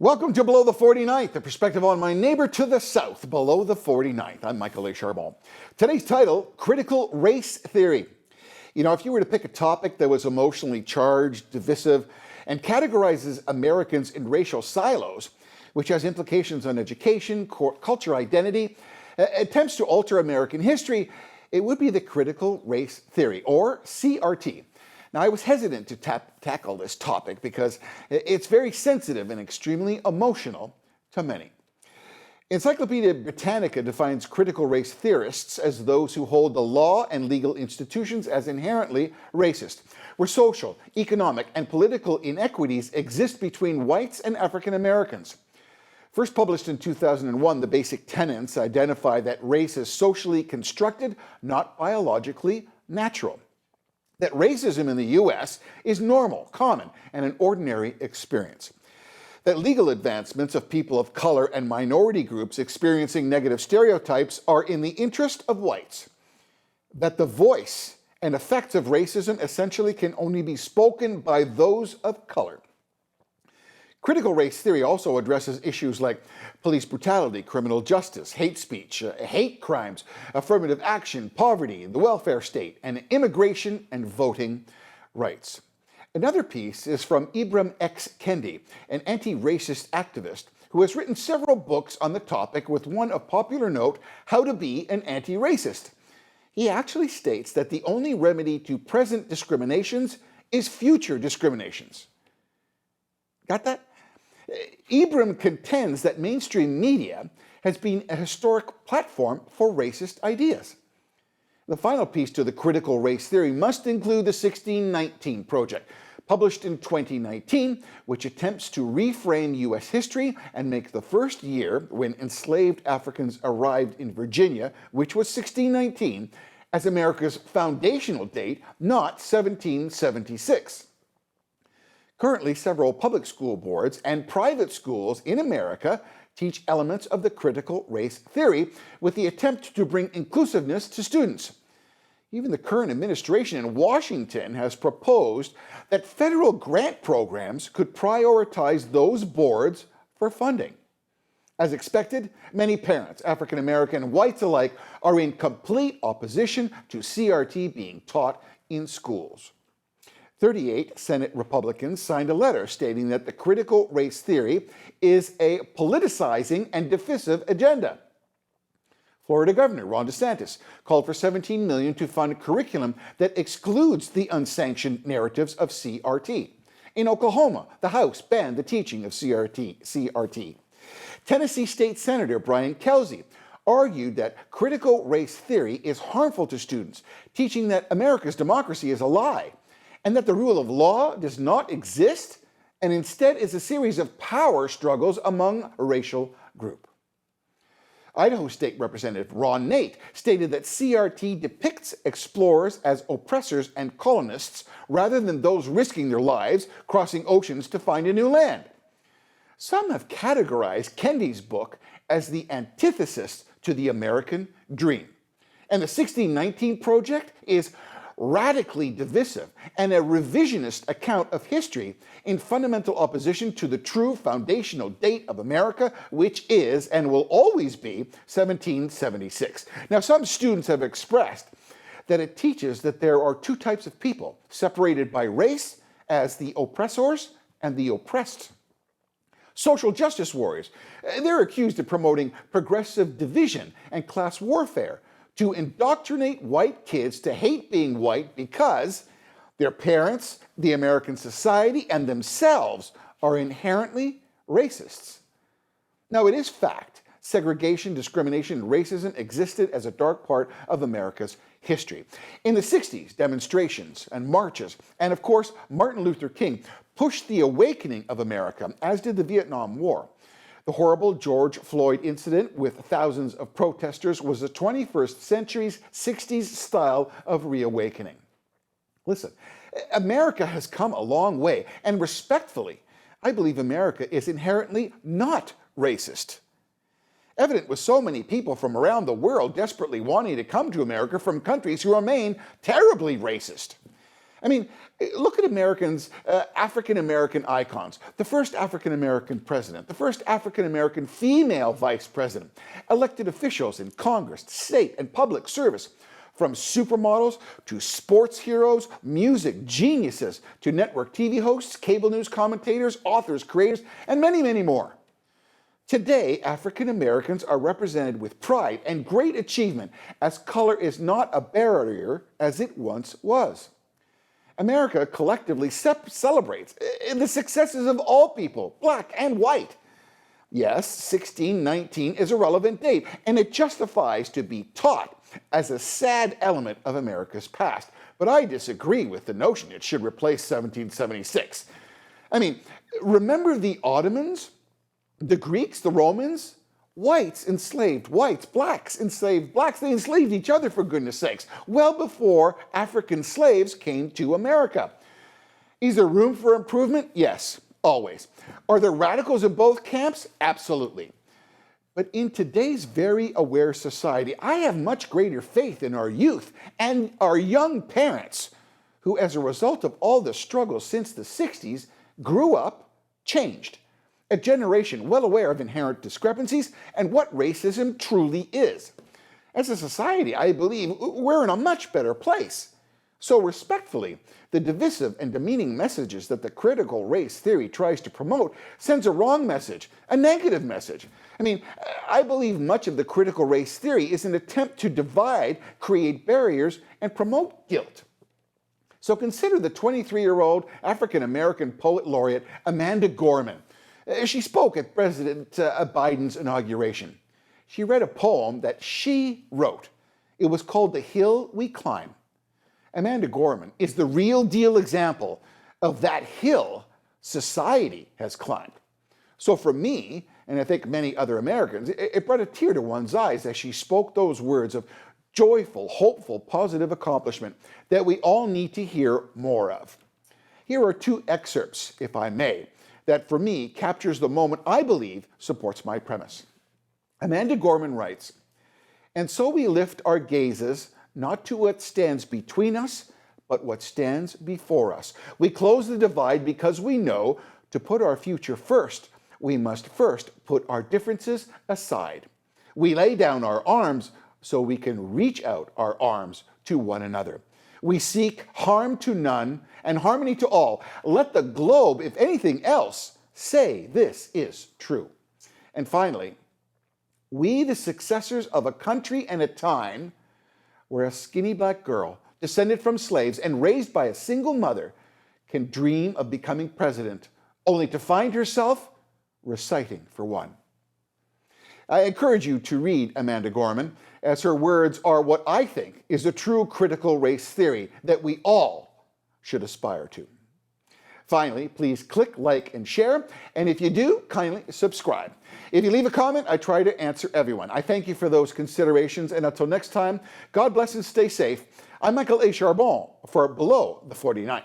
Welcome to Below the 49th, the perspective on my neighbor to the south, below the 49th. I'm Michael A. Charbon. Today's title, Critical Race Theory. You know, if you were to pick a topic that was emotionally charged, divisive, and categorizes Americans in racial silos, which has implications on education, culture identity, attempts to alter American history, it would be the critical race theory, or CRT. Now, I was hesitant to tackle this topic because it's very sensitive and extremely emotional to many. Encyclopedia Britannica defines critical race theorists as those who hold the law and legal institutions as inherently racist, where social, economic, and political inequities exist between whites and African Americans. First published in 2001, the basic tenets identify that race is socially constructed, not biologically natural. That racism in the U.S. is normal, common, and an ordinary experience. That legal advancements of people of color and minority groups experiencing negative stereotypes are in the interest of whites. That the voice and effects of racism essentially can only be spoken by those of color. Critical race theory also addresses issues like police brutality, criminal justice, hate speech, hate crimes, affirmative action, poverty, the welfare state, and immigration and voting rights. Another piece is from Ibram X. Kendi, an anti-racist activist who has written several books on the topic, with one of popular note, How to Be an Anti-Racist. He actually states that the only remedy to present discriminations is future discriminations. Got that? Ibram contends that mainstream media has been a historic platform for racist ideas. The final piece to the critical race theory must include the 1619 Project, published in 2019, which attempts to reframe U.S. history and make the first year when enslaved Africans arrived in Virginia, which was 1619, as America's foundational date, not 1776. Currently, several public school boards and private schools in America teach elements of the critical race theory with the attempt to bring inclusiveness to students. Even the current administration in Washington has proposed that federal grant programs could prioritize those boards for funding. As expected, many parents, African American and whites alike, are in complete opposition to CRT being taught in schools. 38 Senate Republicans signed a letter stating that the critical race theory is a politicizing and divisive agenda. Florida Governor Ron DeSantis called for $17 million to fund curriculum that excludes the unsanctioned narratives of CRT. In Oklahoma, the House banned the teaching of CRT. Tennessee State Senator Brian Kelsey argued that critical race theory is harmful to students, teaching that America's democracy is a lie, and that the rule of law does not exist and instead is a series of power struggles among a racial group. Idaho State Representative Ron Nate stated that CRT depicts explorers as oppressors and colonists rather than those risking their lives crossing oceans to find a new land. Some have categorized Kendi's book as the antithesis to the American dream. And the 1619 Project is radically divisive and a revisionist account of history in fundamental opposition to the true foundational date of America, which is and will always be 1776. Now, some students have expressed that it teaches that there are two types of people, separated by race as the oppressors and the oppressed. Social justice warriors, they're accused of promoting progressive division and class warfare, to indoctrinate white kids to hate being white because their parents, the American society, and themselves are inherently racists. Now, it is fact, segregation, discrimination, and racism existed as a dark part of America's history. In the 60s, demonstrations and marches, and of course, Martin Luther King pushed the awakening of America, as did the Vietnam War. The horrible George Floyd incident with thousands of protesters was the 21st century's 60s style of reawakening. Listen, America has come a long way, and respectfully, I believe America is inherently not racist. Evident with so many people from around the world desperately wanting to come to America from countries who remain terribly racist. I mean, look at African American icons. The first African American president, the first African American female vice president, elected officials in Congress, state, and public service, from supermodels to sports heroes, music geniuses to network TV hosts, cable news commentators, authors, creators, and many, many more. Today, African Americans are represented with pride and great achievement, as color is not a barrier as it once was. America collectively celebrates the successes of all people, black and white. Yes, 1619 is a relevant date, and it justifies to be taught as a sad element of America's past. But I disagree with the notion it should replace 1776. I mean, remember the Ottomans, the Greeks, the Romans? Whites enslaved whites, blacks enslaved blacks. They enslaved each other, for goodness sakes, well before African slaves came to America. Is there room for improvement? Yes, always. Are there radicals in both camps? Absolutely. But in today's very aware society, I have much greater faith in our youth and our young parents, who, as a result of all the struggles since the 60s, grew up, changed. A generation well aware of inherent discrepancies and what racism truly is. As a society, I believe we're in a much better place. So respectfully, the divisive and demeaning messages that the critical race theory tries to promote sends a wrong message, a negative message. I mean, I believe much of the critical race theory is an attempt to divide, create barriers, and promote guilt. So consider the 23-year-old African-American poet laureate Amanda Gorman. She spoke at President Biden's inauguration. She read a poem that she wrote. It was called The Hill We Climb. Amanda Gorman is the real deal example of that hill society has climbed. So for me, and I think many other Americans, it brought a tear to one's eyes as she spoke those words of joyful, hopeful, positive accomplishment that we all need to hear more of. Here are two excerpts, if I may, that for me captures the moment I believe supports my premise. Amanda Gorman writes, "And so we lift our gazes not to what stands between us, but what stands before us. We close the divide because we know to put our future first, we must first put our differences aside. We lay down our arms so we can reach out our arms to one another. We seek harm to none and harmony to all. Let the globe, if anything else, say this is true." And finally, we, the successors of a country and a time where a skinny black girl, descended from slaves and raised by a single mother, can dream of becoming president, only to find herself reciting for one. I encourage you to read Amanda Gorman, as her words are what I think is a true critical race theory that we all should aspire to. Finally, please click like and share, and if you do, kindly subscribe. If you leave a comment, I try to answer everyone. I thank you for those considerations, and until next time, God bless and stay safe. I'm Michael A. Charbon for Below the 49.